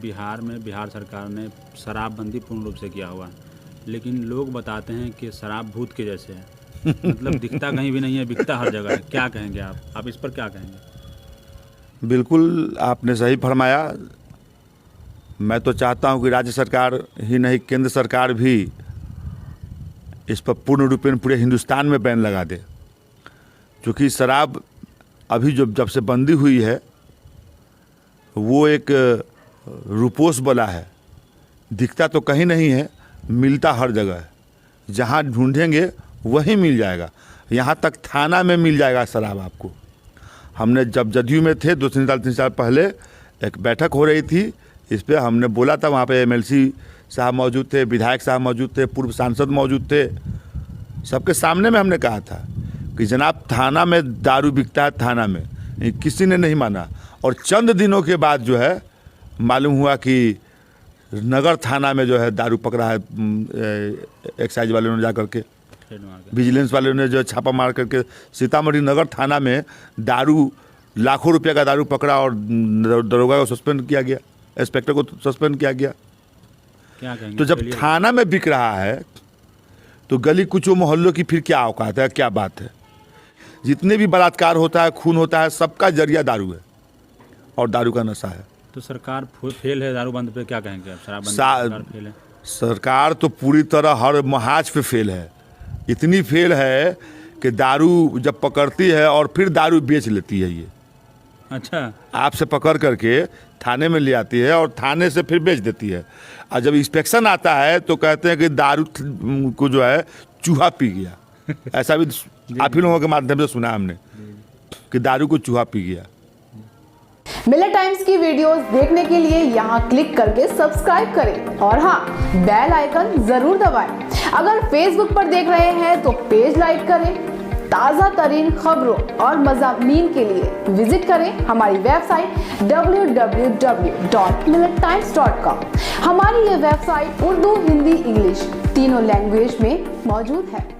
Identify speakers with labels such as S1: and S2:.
S1: बिहार में बिहार सरकार ने शराबबंदी पूर्ण रूप से किया हुआ है, लेकिन लोग बताते हैं कि शराब भूत के जैसे है। मतलब दिखता कहीं भी नहीं है, बिकता हर जगह है। क्या कहेंगे आप इस पर क्या कहेंगे?
S2: बिल्कुल आपने सही फरमाया। मैं तो चाहता हूं कि राज्य सरकार ही नहीं, केंद्र सरकार भी इस पर पूर्ण रूपेण पूरे हिंदुस्तान में बैन लगा दे, क्योंकि शराब अभी जब से बंदी हुई है वो एक रूपोश बला है। दिखता तो कहीं नहीं है, मिलता हर जगह है। जहाँ ढूंढेंगे वहीं मिल जाएगा। यहाँ तक थाना में मिल जाएगा शराब आपको। हमने जब जदयू में थे 2-3 साल पहले एक बैठक हो रही थी, इस पर हमने बोला था। वहाँ पे एमएलसी साहब मौजूद थे, विधायक साहब मौजूद थे, पूर्व सांसद मौजूद थे। सबके सामने में हमने कहा था कि जनाब थाना में दारू बिकता है, थाना में। किसी ने नहीं माना। और चंद दिनों के बाद जो है मालूम हुआ कि नगर थाना में जो है दारू पकड़ा है। एक्साइज वाले ने जा करके, विजिलेंस वाले ने जो छापा मार करके सीतामढ़ी नगर थाना में दारू, लाखों रुपये का दारू पकड़ा और दरोगा को सस्पेंड किया गया, इंस्पेक्टर को सस्पेंड किया गया।
S1: क्या कहेंगे?
S2: तो जब थाना में बिक रहा है तो गली कुचों मोहल्लों की फिर क्या औकात है, क्या बात है? जितने भी बलात्कार होता है, खून होता है, सबका जरिया दारू है और दारू का नशा है।
S1: तो सरकार फेल है दारू बंद पे, क्या कहेंगे? शराबबंदी फेल है।
S2: सरकार तो पूरी तरह हर महाज पे फेल है। इतनी फेल है कि दारू जब पकड़ती है और फिर दारू बेच लेती है। ये
S1: अच्छा,
S2: आपसे पकड़ करके थाने में ले आती है और थाने से फिर बेच देती है। और जब इंस्पेक्शन आता है तो कहते हैं कि दारू को जो है चूहा पी गया। ऐसा भी आप ही लोगों के माध्यम से सुना हमने कि दारू को चूहा पी गया।
S3: मिलर टाइम्स की वीडियोस देखने के लिए यहाँ क्लिक करके सब्सक्राइब करें और हाँ, बेल आइकन जरूर दबाएं। अगर फेसबुक पर देख रहे हैं तो पेज लाइक करें। ताज़ा तरीन खबरों और मज़ामीन के लिए विजिट करें हमारी वेबसाइट www.millertimes.com। हमारी ये वेबसाइट उर्दू, हिंदी, इंग्लिश तीनों लैंग्वेज में मौजूद है।